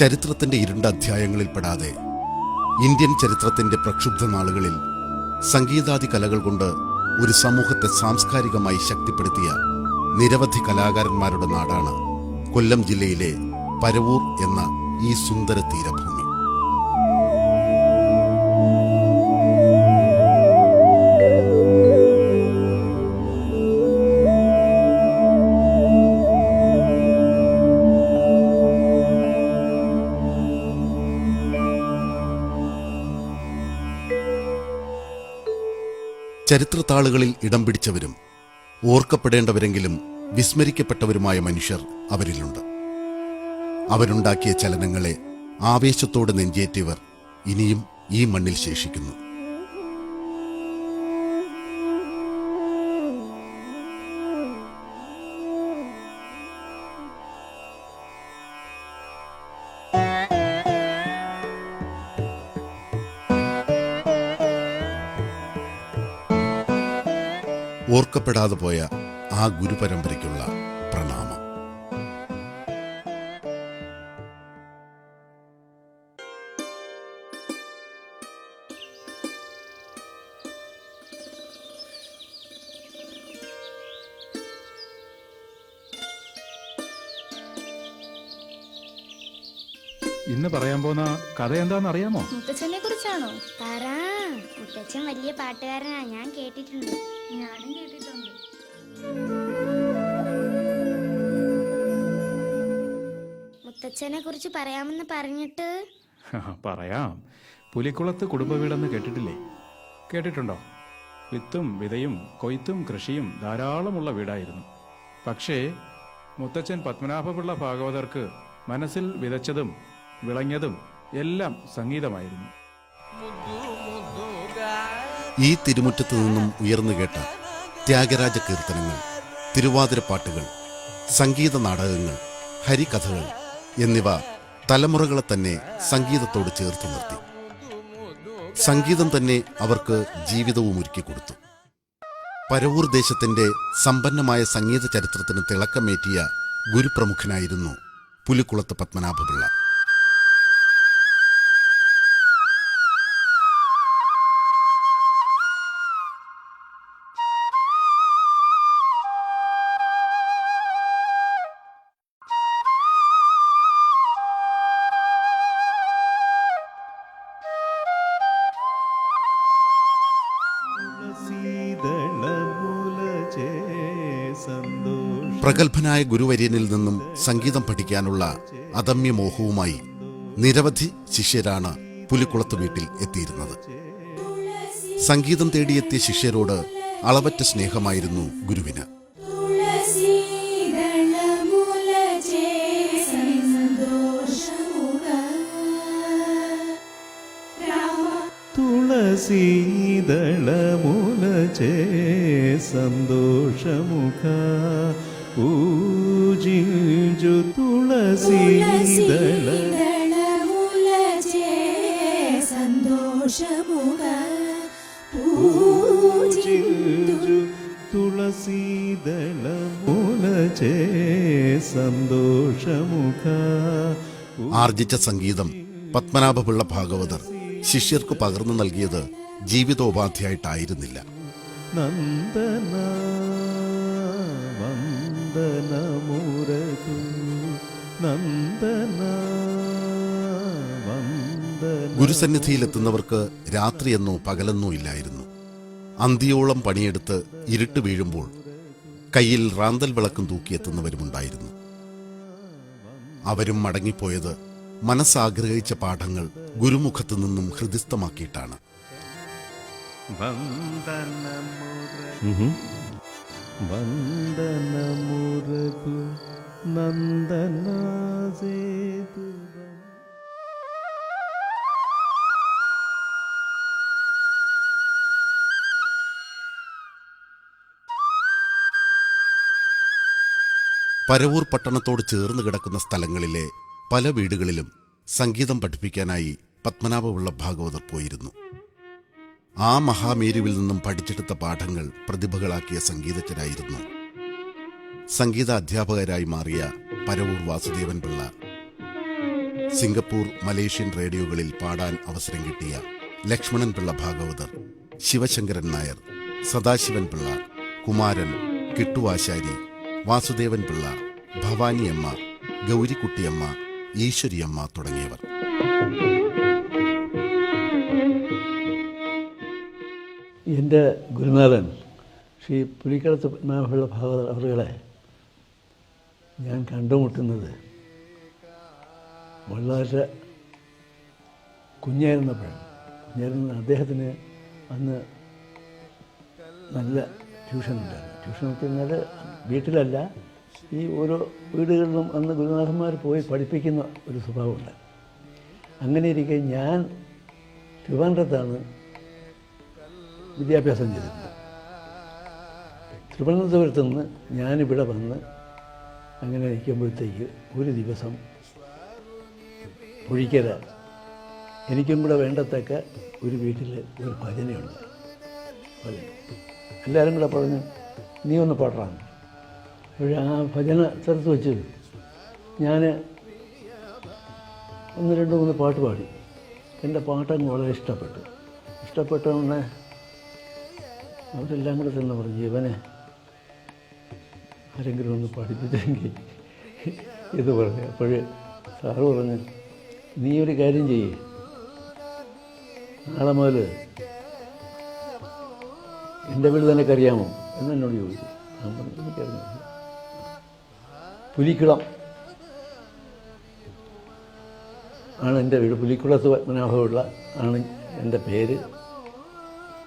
ചരിത്രത്തിന്റെ ഇരുണ്ട അധ്യായങ്ങളിൽപ്പെടാതെ ഇന്ത്യൻ ചരിത്രത്തിന്റെ പ്രക്ഷുബ്ധ നാളുകളിൽ സംഗീതാദി കലകൾ കൊണ്ട് ഒരു സമൂഹത്തെ സാംസ്കാരികമായി ശക്തിപ്പെടുത്തിയ നിരവധി കലാകാരന്മാരുടെ നാടാണ് കൊല്ലം ജില്ലയിലെ പരവൂർ എന്ന ഈ സുന്ദര തീരഭൂമി. ചരിത്രത്താളുകളിൽ ഇടം പിടിച്ചവരും ഓർക്കപ്പെടേണ്ടവരെങ്കിലും വിസ്മരിക്കപ്പെട്ടവരുമായ മനുഷ്യർ അവരിലുണ്ട്. അവരുണ്ടാക്കിയ ചലനങ്ങളെ ആവേശത്തോടെ നെഞ്ചേറ്റിയവർ ഇനിയും ഈ മണ്ണിൽ ശേഷിക്കുന്നു. ഓർക്കപ്പെടാതെ പോയ ആ ഗുരുപരമ്പരയ്ക്കുള്ള പ്രണാമം. ഇന്ന് പറയാൻ പോകുന്ന കഥ എന്താന്ന് അറിയാമോ? മുത്തച്ഛനെ കുറിച്ചാണോ? പറ. മുത്തച്ഛൻ വലിയ പാട്ടുകാരനാ, ഞാൻ കേട്ടിട്ടുണ്ട്. ഞാനും കേട്ടിട്ടുണ്ട്. മുത്തച്ഛനെ കുറിച്ച് പറയാമെന്ന് പറഞ്ഞിട്ട് പറയാം. പുലിക്കുളത്ത് കുടുംബ വീടെന്ന് കേട്ടിട്ടില്ലേ? കേട്ടിട്ടുണ്ടോ? വിത്തും വിതയും കൊയ്ത്തും കൃഷിയും ധാരാളമുള്ള വീടായിരുന്നു. പക്ഷേ മുത്തച്ഛൻ പത്മനാഭപിള്ള ഭാഗവതർക്ക് മനസ്സിൽ വിതച്ചതും വിളഞ്ഞതും എല്ലാം സംഗീതമായിരുന്നു. ഈ തിരുമുറ്റത്തു നിന്നും ഉയർന്നു കേട്ട ത്യാഗരാജ കീർത്തനങ്ങൾ, തിരുവാതിരപ്പാട്ടുകൾ, സംഗീത നാടകങ്ങൾ, ഹരികഥകൾ എന്നിവ തലമുറകളെ തന്നെ സംഗീതത്തോട് ചേർത്ത് നിർത്തി. സംഗീതം തന്നെ അവർക്ക് ജീവിതവും ഒരുക്കിക്കൊടുത്തു. പരവൂർ ദേശത്തിന്റെ സമ്പന്നമായ സംഗീത ചരിത്രത്തിന് തിളക്കമേറ്റിയ ഗുരുപ്രമുഖനായിരുന്നു പുലിക്കുളത്ത് പത്മനാഭപിള്ള. പ്രഗത്ഭനായ ഗുരുവര്യനിൽ നിന്നും സംഗീതം പഠിക്കാനുള്ള അദമ്യ മോഹവുമായി നിരവധി ശിഷ്യരാണ് പുലിക്കുളത്ത് വീട്ടിൽ എത്തിയിരുന്നത്. സംഗീതം തേടിയെത്തിയ ശിഷ്യരോട് അളവറ്റ സ്നേഹമായിരുന്നു ഗുരുവിന്. തുളസീദളമുലചേ സന്തോഷമുഖ പൂജിഞ്ചു തുളസീദളമുലചേ സന്തോഷമുഖ പൂജിഞ്ചു തുളസീദളമുലചേ സന്തോഷമുഖ. ആർജിച്ച സംഗീതം പത്മനാഭപിള്ള ഭാഗവതർ ശിഷ്യർക്ക് പകർന്നു നൽകിയത് ജീവിതോപാധിയായിട്ടായിരുന്നില്ല. നന്ദന വന്ദനമുരകു നന്ദന വന്ദന. ഗുരുസന്നിധിയിലെത്തുന്നവർക്ക് രാത്രിയെന്നോ പകലെന്നോ ഇല്ലായിരുന്നു. അന്തിയോളം പണിയെടുത്ത് ഇരുട്ട് വീഴുമ്പോൾ കയ്യിൽ റാന്തൽ വിളക്കും തൂക്കിയെത്തുന്നവരുമുണ്ടായിരുന്നു. അവരും മടങ്ങിപ്പോയത് മനസ്സാഗ്രഹിച്ച പാഠങ്ങൾ ഗുരുമുഖത്തു നിന്നും ഹൃദിസ്ഥമാക്കിയിട്ടാണ്. വന്ദനമുരകു നന്ദനാസേതു. പരവൂർ പട്ടണത്തോട് ചേർന്ന് കിടക്കുന്ന സ്ഥലങ്ങളിലെ പല വീടുകളിലും സംഗീതം പഠിപ്പിക്കാനായി പത്മനാഭപിള്ള ഭാഗവതർ പോയിരുന്നു. ആ മഹാമേരുവിൽ നിന്നും പഠിച്ചെടുത്ത പാഠങ്ങൾ പ്രതിഭകളാക്കിയ സംഗീതജ്ഞരായിരുന്നു സംഗീത അധ്യാപകരായി മാറിയ പരവൂർ വാസുദേവൻ പിള്ള, സിംഗപ്പൂർ, മലേഷ്യൻ റേഡിയോകളിൽ പാടാൻ അവസരം കിട്ടിയ ലക്ഷ്മണൻ പിള്ള ഭാഗവതർ, ശിവശങ്കരൻ നായർ, സദാശിവൻ പിള്ള, കുമാരൻ, കിട്ടുവാശാരി, വാസുദേവൻ പിള്ള, ഭവാനിയമ്മ, ഗൗരിക്കുട്ടിയമ്മ, ഈശ്വരിയമ്മ തുടങ്ങിയവർ. എൻ്റെ ഗുരുനാഥൻ ശ്രീ പുലിക്കളത്ത് പത്മനാഭപിള്ള ഭാഗവതർ അവരുകളെ ഞാൻ കണ്ടുമുട്ടുന്നത് വളരെ കുഞ്ഞായിരുന്ന അദ്ദേഹത്തിന് അന്ന് നല്ല ട്യൂഷൻ ഉണ്ടായിരുന്നു. ട്യൂഷൻ എന്ന് വെച്ചാൽ വീട്ടിലല്ല, ഈ ഓരോ വീടുകളിലും അന്ന് ഗുരുനാഥന്മാർ പോയി പഠിപ്പിക്കുന്ന ഒരു സ്വഭാവമുണ്ട്. അങ്ങനെ ഇരിക്കെ ഞാൻ തിരുവനന്തപുരത്താണ് വിദ്യാഭ്യാസം ചെയ്തിരുന്നത്. തിരുവനന്തപുരത്ത് നിന്ന് ഞാനിവിടെ വന്ന് അങ്ങനെ ഇരിക്കുമ്പോഴത്തേക്ക് ഒരു ദിവസം പുഴിക്കര എനിക്കും കൂടെ വേണ്ടത്തക്ക ഒരു വീട്ടിൽ ഒരു ഭജനയുണ്ട്. എല്ലാവരും കൂടെ പറഞ്ഞു, നീ ഒന്ന് പാടാം. അപ്പോൾ ആ ഭജന സ്ഥലത്ത് വെച്ച് ഞാൻ 1, 2, 3 പാട്ട് പാടി. എൻ്റെ പാട്ടങ്ങ് വളരെ ഇഷ്ടപ്പെട്ടോണ്ട് അവരെല്ലാം കൂടെ തന്നെ പറഞ്ഞു, ഇവനെ ആരെങ്കിലും ഒന്ന് പഠിപ്പിച്ചെങ്കിൽ ഇത് പറഞ്ഞു. അപ്പോൾ സാറ് പറഞ്ഞു, നീ ഒരു കാര്യം ചെയ്യേ, നാളെ മുതൽ എൻ്റെ വീട് നിനക്കറിയാമോ എന്നോട് ചോദിച്ചു. ഞാൻ പറഞ്ഞു, എനിക്കറിയാം. പുലിക്കുളം ആണ് എൻ്റെ വീട്. പുലിക്കുളത്ത് പത്മനാഭപിള്ള ആണ് എൻ്റെ പേര്.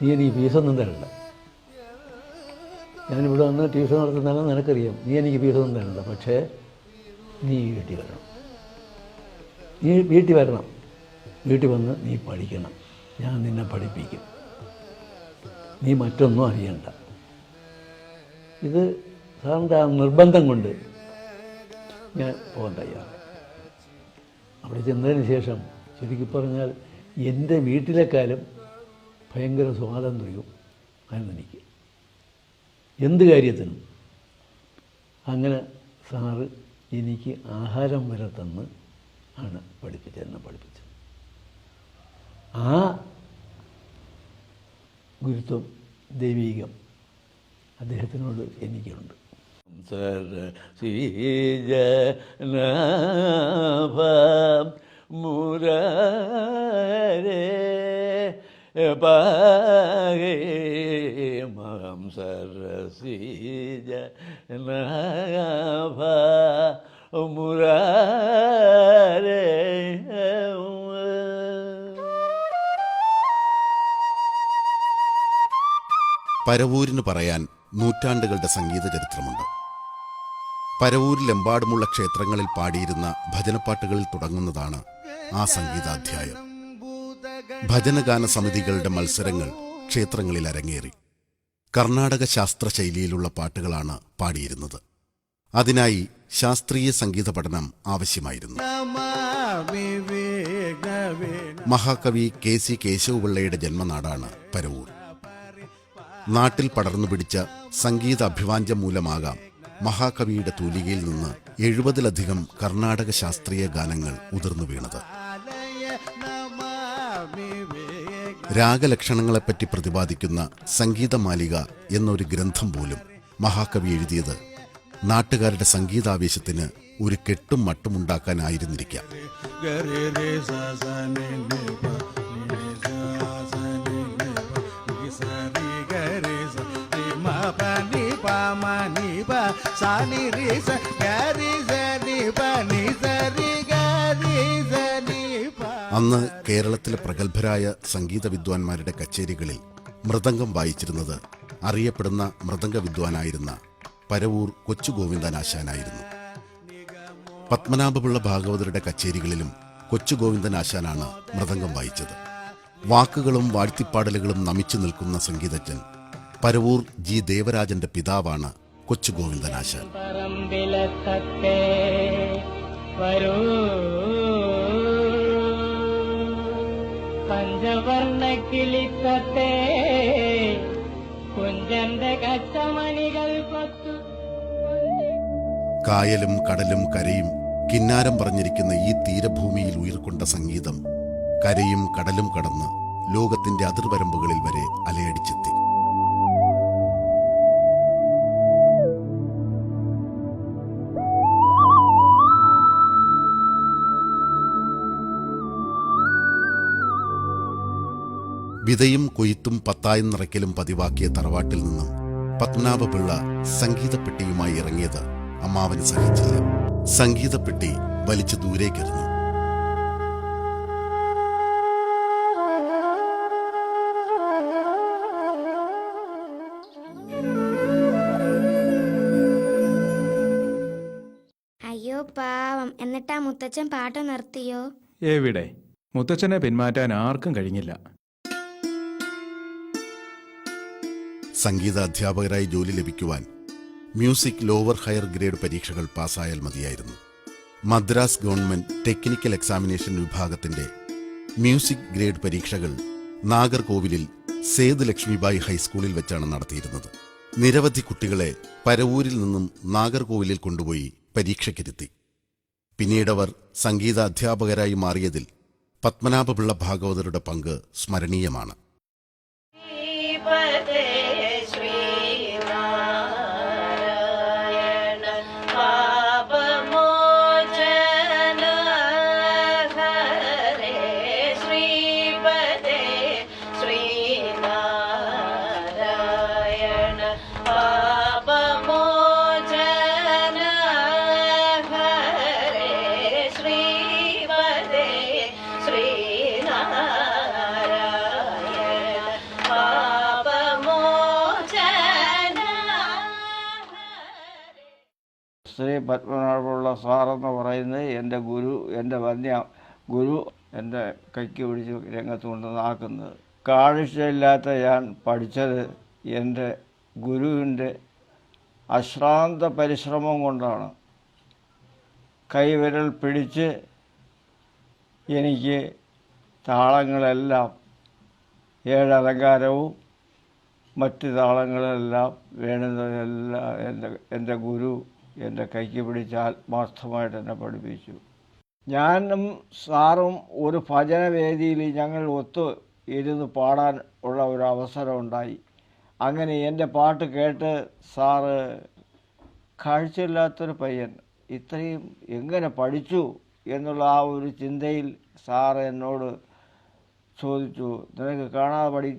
നീ എനിക്ക് ഫീസൊന്നും തരണ്ട. ഞാനിവിടെ വന്ന് ട്യൂഷൻ നടത്തുന്നതാണ് നിനക്കറിയാം. നീ എനിക്ക് ഫീസൊന്നും തരണ്ട. പക്ഷേ നീ വീട്ടിൽ വരണം. വീട്ടിൽ വന്ന് നീ പഠിക്കണം. ഞാൻ നിന്നെ പഠിപ്പിക്കും. നീ മറ്റൊന്നും അറിയണ്ട. ഇത് സാറിൻ്റെ ആ നിർബന്ധം കൊണ്ട് ഞാൻ പോകാൻ തയ്യാറാണ്. അവിടെ ചെന്നതിന് ശേഷം ചുരുക്കി പറഞ്ഞാൽ എൻ്റെ വീട്ടിലെക്കാളും ഭയങ്കര സ്വാതന്ത്ര്യവും ആയിരുന്നു എനിക്ക്, എന്ത് കാര്യത്തിനും. അങ്ങനെ സാറ് എനിക്ക് ആഹാരം വരെ തന്ന് ആണ് എന്നെ പഠിപ്പിച്ചത്. ആ ഗുരുത്വം, ദൈവീകം അദ്ദേഹത്തിനോട് എനിക്കുണ്ട്. മുരേ പാഹേ മാം സരസീജ നാഭ മുരേ. പരവൂരിന് പറയാൻ നൂറ്റാണ്ടുകളുടെ സംഗീത ചരിത്രമുണ്ട്. പരവൂരിലെമ്പാടുമുള്ള ക്ഷേത്രങ്ങളിൽ പാടിയിരുന്ന ഭജനപ്പാട്ടുകളിൽ തുടങ്ങുന്നതാണ് ആ സംഗീതാധ്യായം. ഭജനഗാന സമിതികളുടെ മത്സരങ്ങൾ ക്ഷേത്രങ്ങളിൽ അരങ്ങേറി. കർണാടക ശാസ്ത്ര ശൈലിയിലുള്ള പാട്ടുകളാണ് പാടിയിരുന്നത്. അതിനായി ശാസ്ത്രീയ സംഗീത പഠനം ആവശ്യമായിരുന്നു. മഹാകവി KC കേശവപിള്ളയുടെ ജന്മനാടാണ് പരവൂർ. നാട്ടിൽ പടർന്നു പിടിച്ച സംഗീത അഭിവാഞ്ചം മൂലമാകാം മഹാകവിയുടെ തൂലികയിൽ നിന്ന് 70-ലധികം കർണാടക ശാസ്ത്രീയ ഗാനങ്ങൾ ഉതിർന്നു വീണത്. രാഗലക്ഷണങ്ങളെപ്പറ്റി പ്രതിപാദിക്കുന്ന സംഗീതമാലിക എന്നൊരു ഗ്രന്ഥം പോലും മഹാകവി എഴുതിയത് നാട്ടുകാരുടെ സംഗീതാവേശത്തിന് ഒരു കെട്ടും മട്ടുമുണ്ടാക്കാനായിരുന്നിരിക്കാം. അന്ന് കേരളത്തിലെ പ്രഗത്ഭരായ സംഗീത വിദ്വാൻമാരുടെ കച്ചേരികളിൽ മൃദംഗം വായിച്ചിരുന്നത് അറിയപ്പെടുന്ന മൃദംഗ വിദ്വാനായിരുന്ന പരവൂർ കൊച്ചുഗോവിന്ദനാശാനായിരുന്നു. പത്മനാഭപിള്ള ഭാഗവതരുടെ കച്ചേരികളിലും കൊച്ചുഗോവിന്ദനാശാനാണ് മൃദംഗം വായിച്ചത്. വാക്കുകളും വാഴ്ത്തിപ്പാടലുകളും നമിച്ചു നിൽക്കുന്ന സംഗീതജ്ഞൻ പരവൂർ G. ദേവരാജന്റെ പിതാവാണ് കൊച്ചുഗോവിന്ദനാശാൻ. പഞ്ചവർണ്ണ കിളിത്തത്തെ കുഞ്ചന്റെ കച്ചമണികൾ കൊത്തു. കായലും കടലും കരയും കിന്നാരം പറഞ്ഞിരിക്കുന്ന ഈ തീരഭൂമിയിൽ ഉയർക്കൊണ്ട സംഗീതം കരയും കടലും കടന്ന് ലോകത്തിന്റെ അതിർവരമ്പുകളിൽ വരെ അലയടിച്ചെത്തി. വിതയും കൊയ്ത്തും പത്തായം നിറയ്ക്കലും പതിവാക്കിയ തറവാട്ടിൽ നിന്നും പത്മനാഭപിള്ള സംഗീതപ്പെട്ടിയുമായി ഇറങ്ങിയത് അമ്മാവന് സഹിച്ചില്ല. സംഗീതപ്പെട്ടി വലിച്ചു ദൂരേക്കെറിഞ്ഞു. അയ്യോ പാവം. എന്നിട്ടാ മുത്തച്ഛൻ പാട്ട് നിർത്തിയോ? എവിടെ? മുത്തച്ഛനെ പിന്മാറ്റാൻ ആർക്കും കഴിഞ്ഞില്ല. സംഗീത അധ്യാപകരായി ജോലി ലഭിക്കുവാൻ മ്യൂസിക് ലോവർ ഹയർ ഗ്രേഡ് പരീക്ഷകൾ പാസ്സായാൽ മതിയായിരുന്നു. മദ്രാസ് ഗവൺമെന്റ് ടെക്നിക്കൽ എക്സാമിനേഷൻ വിഭാഗത്തിന്റെ മ്യൂസിക് ഗ്രേഡ് പരീക്ഷകൾ നാഗർകോവിലിൽ സേത് ലക്ഷ്മിബായി ഹൈസ്കൂളിൽ വെച്ചാണ് നടത്തിയിരുന്നത്. നിരവധി കുട്ടികളെ പരവൂരിൽ നിന്നും നാഗർകോവിലിൽ കൊണ്ടുപോയി പരീക്ഷയ്ക്കിരുത്തി. പിന്നീടവർ സംഗീത അധ്യാപകരായി മാറിയതിൽ പത്മനാഭപിള്ള ഭാഗവതരുടെ പങ്ക് സ്മരണീയമാണ്. ശ്രീ പത്മനാഭപിള്ള സാറെന്ന് പറയുന്നത് എൻ്റെ ഗുരു, എൻ്റെ വന്യ ഗുരു എൻ്റെ കൈക്ക് പിടിച്ച് രംഗത്ത് കൊണ്ടുവന്നാക്കുന്നത്. കാഴ്ചയില്ലാത്ത ഞാൻ പഠിച്ചത് എൻ്റെ ഗുരുവിൻ്റെ അശ്രാന്ത പരിശ്രമം കൊണ്ടാണ്. കൈവിരൽ പിടിച്ച് എനിക്ക് താളങ്ങളെല്ലാം, ഏഴലങ്കാരവും മറ്റ് താളങ്ങളെല്ലാം വേണ്ടുന്നതെല്ലാം എൻ്റെ ഗുരു എൻ്റെ കൈക്ക് പിടിച്ച് ആത്മാർത്ഥമായിട്ട് എന്നെ പഠിപ്പിച്ചു. ഞാനും സാറും ഒരു ഭജനവേദിയിൽ ഞങ്ങൾ ഒത്തു ഇരുന്ന് പാടാൻ ഉള്ള ഒരു അവസരം ഉണ്ടായി. അങ്ങനെ എൻ്റെ പാട്ട് കേട്ട് സാറ്, കാഴ്ചയില്ലാത്തൊരു പയ്യൻ ഇത്രയും എങ്ങനെ പഠിച്ചു എന്നുള്ള ആ ഒരു ചിന്തയിൽ സാറ് എന്നോട് ചോദിച്ചു, നിനക്ക് കാണാതെ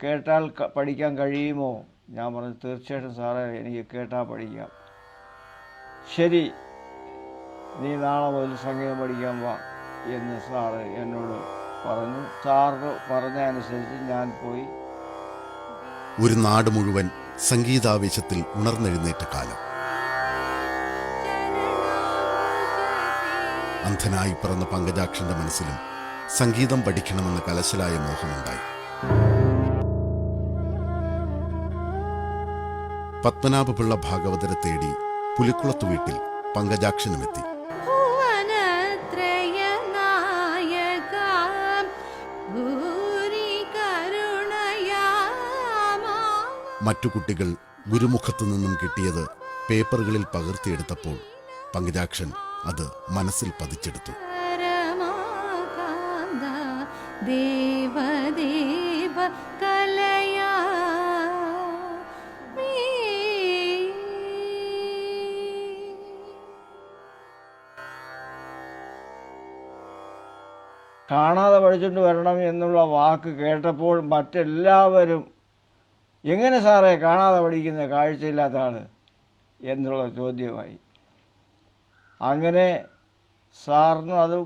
കേട്ടാൽ പഠിക്കാൻ കഴിയുമോ? ഞാൻ പറഞ്ഞു, തീർച്ചയായിട്ടും സാറേ, എനിക്ക് കേട്ടാൽ പഠിക്കാം. ശരി, നീ നാളെ മുതൽ സംഗീതം പഠിക്കാൻ വാ എന്ന് സാറ് എന്നോട് പറഞ്ഞു. സാറ് പറഞ്ഞ അനുസരിച്ച് ഞാൻ പോയി. ഒരു നാട് മുഴുവൻ സംഗീതാവേശത്തിൽ ഉണർന്നെഴുന്നേറ്റ കാലം. അന്ധനായി പിറന്ന പങ്കജാക്ഷന്റെ മനസ്സിലും സംഗീതം പഠിക്കണമെന്ന കലശലായ മോഹമുണ്ടായി. പത്മനാഭപിള്ള ഭാഗവതരെ തേടി പുലിക്കുളത്തു വീട്ടിൽ പങ്കജാക്ഷനുമെത്തി. മറ്റു കുട്ടികൾ ഗുരുമുഖത്തു നിന്നും കിട്ടിയത് പേപ്പറുകളിൽ പകർത്തിയെടുത്തപ്പോൾ പങ്കജാക്ഷൻ അത് മനസ്സിൽ പതിച്ചെടുത്തു. ദേവദേവ കലയാ കാണാതെ പഠിച്ചുകൊണ്ട് വരണം എന്നുള്ള വാക്ക് കേട്ടപ്പോൾ മറ്റെല്ലാവരും, എങ്ങനെ സാറേ കാണാതെ പഠിക്കുന്ന, കാഴ്ചയില്ലാത്ത ആൾ എന്നുള്ള ചോദ്യമായി. അങ്ങനെ സാറിന് അത്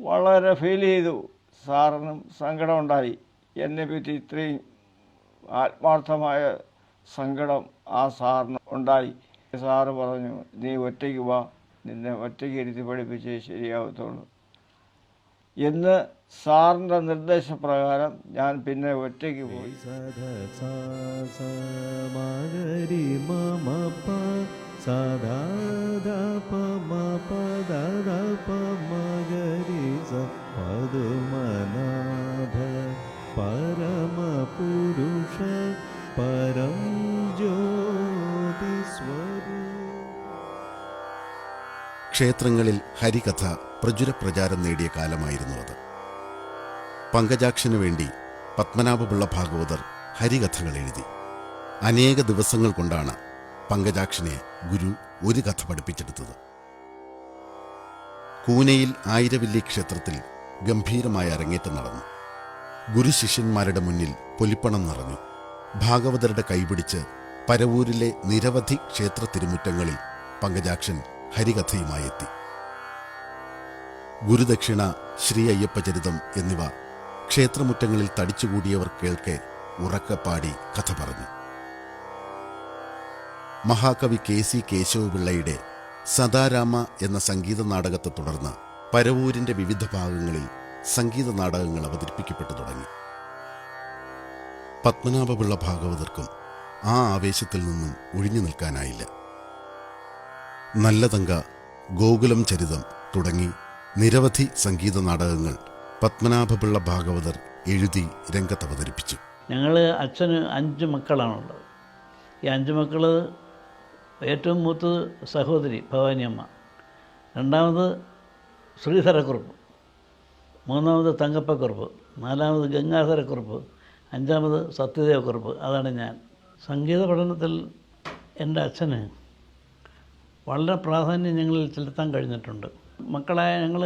വളരെ ഫീൽ ചെയ്തു. സാറിനും സങ്കടമുണ്ടായി. എന്നെപ്പറ്റി ഇത്രയും ആത്മാർത്ഥമായ സങ്കടം ആ സാറിന് ഉണ്ടായി. സാറ് പറഞ്ഞു, നീ ഒറ്റയ്ക്ക് വാ, നിന്നെ ഒറ്റയ്ക്ക് ഇരുത്തി പഠിപ്പിച്ചേ ശരിയാവത്തുള്ളൂ എന്ന് സാറിൻ്റെ നിർദ്ദേശപ്രകാരം ഞാൻ പിന്നെ ഒറ്റയ്ക്ക് പോയി. പരമപുരുഷ പരം ജ്യോതി സ്വരൂപ. ക്ഷേത്രങ്ങളിൽ ഹരികഥ പ്രചുരപ്രചാരം നേടിയ കാലമായിരുന്നു അത്. പങ്കജാക്ഷന് വേണ്ടി പത്മനാഭപിള്ള ഭാഗവതർ ഹരികഥകൾ എഴുതി. അനേക ദിവസങ്ങൾ കൊണ്ടാണ് പങ്കജാക്ഷനെ ഗുരു ഒരു കഥ പഠിപ്പിച്ചെടുത്തത്. കൂനയിൽ ആയിരവല്ലി ക്ഷേത്രത്തിൽ ഗംഭീരമായ അരങ്ങേറ്റം നടന്നു. ഗുരുശിഷ്യന്മാരുടെ മുന്നിൽ പൊലിപ്പണം നിറഞ്ഞു. ഭാഗവതരുടെ കൈപിടിച്ച് പരവൂരിലെ നിരവധി ക്ഷേത്ര തിരുമുറ്റങ്ങളിൽ പങ്കജാക്ഷൻ ഹരികഥയുമായി എത്തി. ഗുരുദക്ഷിണ, ശ്രീ അയ്യപ്പചരിതം എന്നിവ ക്ഷേത്രമുറ്റങ്ങളിൽ തടിച്ചുകൂടിയവർ കേൾക്കെ ഉറക്കപ്പാടി കഥ പറഞ്ഞു. മഹാകവി KC കേശവപിള്ളയുടെ സദാരാമ എന്ന സംഗീത നാടകത്തെ തുടർന്ന് പരവൂരിന്റെ വിവിധ ഭാഗങ്ങളിൽ സംഗീത നാടകങ്ങൾ അവതരിപ്പിക്കപ്പെട്ടു തുടങ്ങി. പത്മനാഭപിള്ള ഭാഗവതർക്കും ആ ആവേശത്തിൽ നിന്നും ഒഴിഞ്ഞു നിൽക്കാനായില്ല. നല്ലതങ്ക, ഗോകുലം ചരിതം തുടങ്ങി നിരവധി സംഗീത നാടകങ്ങൾ പത്മനാഭപിള്ള ഭാഗവതർ എഴുതി രംഗത്തവതരിപ്പിച്ചു. ഞങ്ങൾ അച്ഛന് 5 മക്കളാണുള്ളത്. ഈ 5 മക്കൾ ഏറ്റവും മൂത്തത് സഹോദരി ഭവാനിയമ്മ, രണ്ടാമത് ശ്രീധരക്കുറുപ്പ്, മൂന്നാമത് തങ്കപ്പക്കുറുപ്പ്, നാലാമത് ഗംഗാധരക്കുറുപ്പ്, 5-മത് സത്യദേവക്കുറുപ്പ്. അതാണ് ഞാൻ. സംഗീത പഠനത്തിൽ എൻ്റെ അച്ഛന് വളരെ പ്രാധാന്യം ഞങ്ങളിൽ ചെലുത്താൻ കഴിഞ്ഞിട്ടുണ്ട്. മക്കളായ ഞങ്ങൾ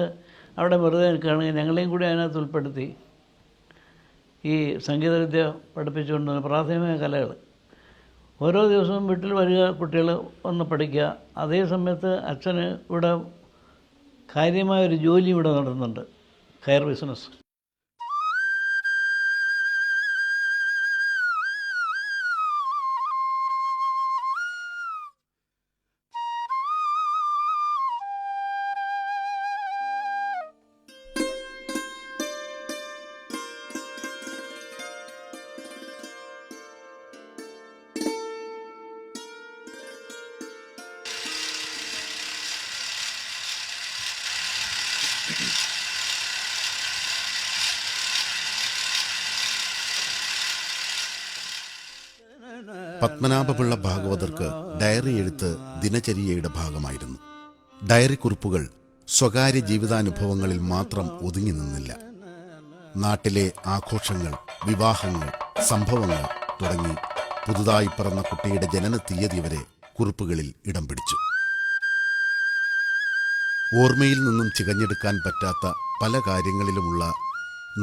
അവിടെ വെറുതെ നിൽക്കുകയാണെങ്കിൽ ഞങ്ങളെയും കൂടി അതിനകത്ത് ഉൾപ്പെടുത്തി ഈ സംഗീതവിദ്യ പഠിപ്പിച്ചുകൊണ്ട് പ്രാഥമിക കലകൾ ഓരോ ദിവസവും വീട്ടിൽ വരിക, കുട്ടികൾ ഒന്ന് പഠിക്കുക. അതേ സമയത്ത് അച്ഛന് ഇവിടെ കാര്യമായൊരു ജോലി ഇവിടെ നടത്തുന്നുണ്ട്, കയർ ബിസിനസ്. പത്മനാഭപിള്ള ഭാഗവതർക്ക് ഡയറി എഴുത്ത് ദിനചര്യയുടെ ഭാഗമായിരുന്നു. ഡയറി കുറിപ്പുകൾ സ്വകാര്യ ജീവിതാനുഭവങ്ങളിൽ മാത്രം ഒതുങ്ങി നിന്നില്ല. നാട്ടിലെ ആഘോഷങ്ങൾ, വിവാഹങ്ങൾ, സംഭവങ്ങൾ തുടങ്ങി പുതുതായി പിറന്ന കുട്ടിയുടെ ജനന തീയതി വരെ കുറിപ്പുകളിൽ ഇടം പിടിച്ചു. ഓർമ്മയിൽ നിന്നും ചികഞ്ഞെടുക്കാൻ പറ്റാത്ത പല കാര്യങ്ങളിലുമുള്ള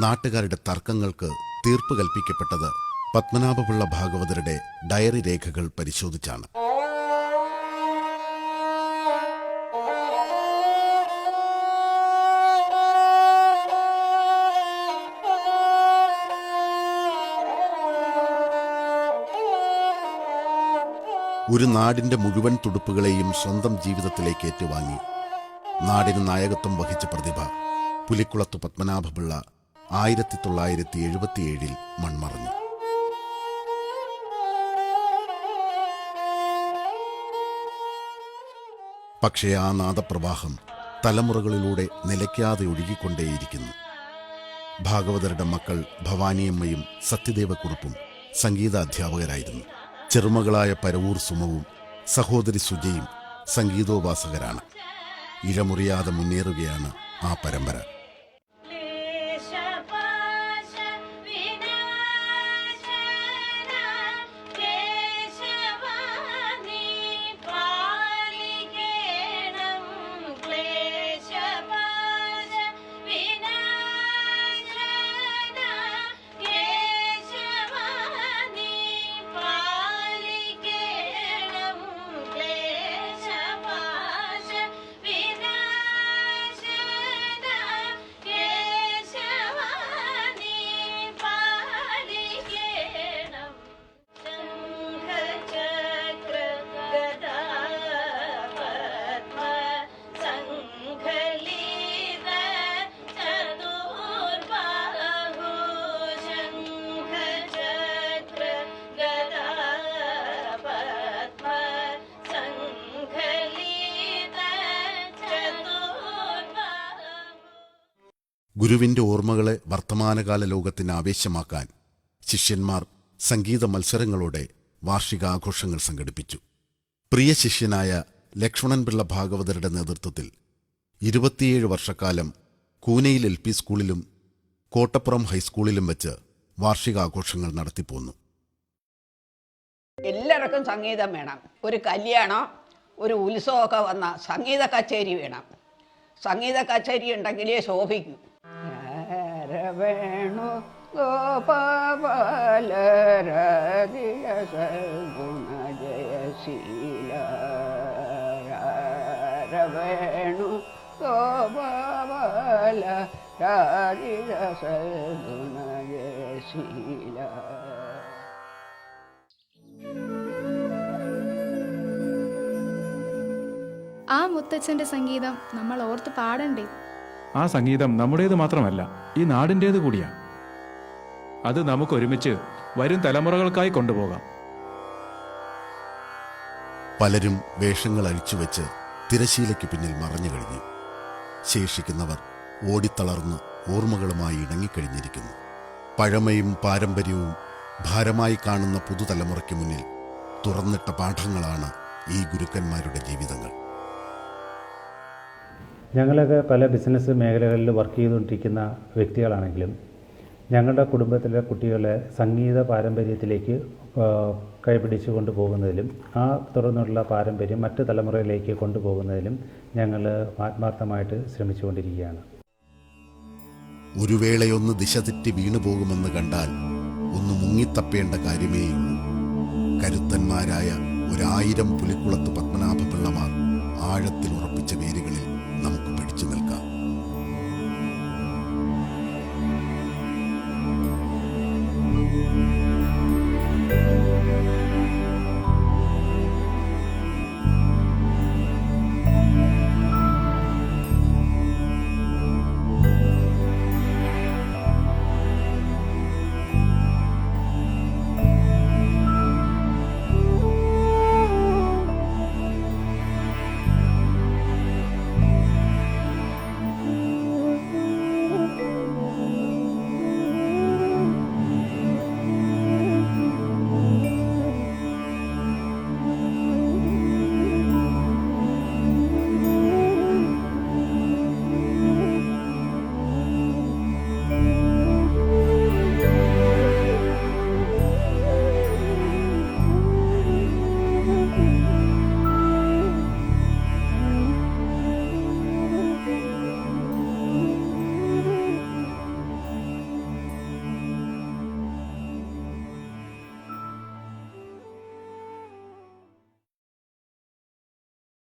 നാട്ടുകാരുടെ തർക്കങ്ങൾക്ക് തീർപ്പ് കൽപ്പിക്കപ്പെട്ടത് പത്മനാഭപിള്ള ഭാഗവതരുടെ ഡയറി രേഖകൾ പരിശോധിച്ചാണ്. ഒരു നാടിന്റെ മുഴുവൻ തുടുപ്പുകളെയും സ്വന്തം ജീവിതത്തിലേക്ക് ഏറ്റുവാങ്ങി നാടിന് നായകത്വം വഹിച്ച പ്രതിഭ പുലിക്കുളത്ത് പത്മനാഭപിള്ള 1977 മൺമറഞ്ഞു. പക്ഷേ ആ നാദപ്രവാഹം തലമുറകളിലൂടെ നിലയ്ക്കാതെ ഒഴുകിക്കൊണ്ടേയിരിക്കുന്നു. ഭാഗവതരുടെ മക്കൾ ഭവാനിയമ്മയും സത്യദേവക്കുറുപ്പും സംഗീതാധ്യാപകരായിരുന്നു. ചെറുമകളായ പരവൂർ സുമവും സഹോദരി സുജയും സംഗീതോപാസകരാണ്. ഇഴമുറിയാതെ മുന്നേറുകയാണ് ആ പരമ്പര. ഗുരുവിന്റെ ഓർമ്മകളെ വർത്തമാനകാല ലോകത്തിന് ആവേശമാക്കാൻ ശിഷ്യന്മാർ സംഗീത മത്സരങ്ങളോടെ വാർഷികാഘോഷങ്ങൾ സംഘടിപ്പിച്ചു. പ്രിയ ശിഷ്യനായ ലക്ഷ്മണൻപിള്ള ഭാഗവതരുടെ നേതൃത്വത്തിൽ 27 വർഷക്കാലം കൂനയിൽ LP സ്കൂളിലും കോട്ടപ്പുറം ഹൈസ്കൂളിലും വെച്ച് വാർഷികാഘോഷങ്ങൾ നടത്തിപ്പോന്നു. എല്ലാവർക്കും സംഗീതം വേണം. ഒരു കല്യാണം, ഒരു ഉത്സവമൊക്കെ വന്ന സംഗീത കച്ചേരി വേണം. സംഗീത കച്ചേരി ഉണ്ടെങ്കിലേ ശോഭിക്കൂ. വേണു ഗോപാല ഗുണ ജയശീല വേണു ഗോപാല ഗുണ ജയശീല. ആ മുത്തച്ഛന്റെ സംഗീതം നമ്മൾ ഓർത്ത് പാടണ്ടേ? ആ സംഗീതം നമ്മുടേത് മാത്രമല്ല, ഈ നാടിൻ്റേത് കൂടിയാ. അത് നമുക്കൊരുമിച്ച് വരും തലമുറകൾക്കായി കൊണ്ടുപോകാം. പലരും വേഷങ്ങൾ അഴിച്ചുവെച്ച് തിരശീലയ്ക്ക് പിന്നിൽ മറഞ്ഞു കഴിഞ്ഞു. ശേഷിക്കുന്നവർ ഓടിത്തളർന്ന് ഓർമ്മകളുമായി ഇണങ്ങിക്കഴിഞ്ഞിരിക്കുന്നു. പഴമയും പാരമ്പര്യവും ഭാരമായി കാണുന്ന പുതുതലമുറയ്ക്ക് മുന്നിൽ തുറന്നിട്ട പാഠങ്ങളാണ് ഈ ഗുരുക്കന്മാരുടെ ജീവിതങ്ങൾ. ഞങ്ങളൊക്കെ പല ബിസിനസ് മേഖലകളിൽ വർക്ക് ചെയ്തുകൊണ്ടിരിക്കുന്ന വ്യക്തികളാണെങ്കിലും ഞങ്ങളുടെ കുടുംബത്തിലെ കുട്ടികളെ സംഗീത പാരമ്പര്യത്തിലേക്ക് കൈപിടിച്ചു കൊണ്ടുപോകുന്നതിലും ആ തുടർന്നുള്ള പാരമ്പര്യം മറ്റ് തലമുറയിലേക്ക് കൊണ്ടുപോകുന്നതിലും ഞങ്ങൾ ആത്മാർത്ഥമായിട്ട് ശ്രമിച്ചുകൊണ്ടിരിക്കുകയാണ്. ഒരു വേളയൊന്ന് ദിശ തെറ്റി വീണുപോകുമെന്ന് കണ്ടാൽ ഒന്ന് മുങ്ങിത്തപ്പേണ്ട കാര്യമേയുള്ളൂ. കരുത്തന്മാരായ 1000 പുലിക്കുളത്ത് പത്മനാഭപിള്ളമാർ ആഴത്തിൽ ഉറപ്പിച്ച വേരുകളിൽ നമുക്ക് പിടിച്ചു നിൽക്കാം.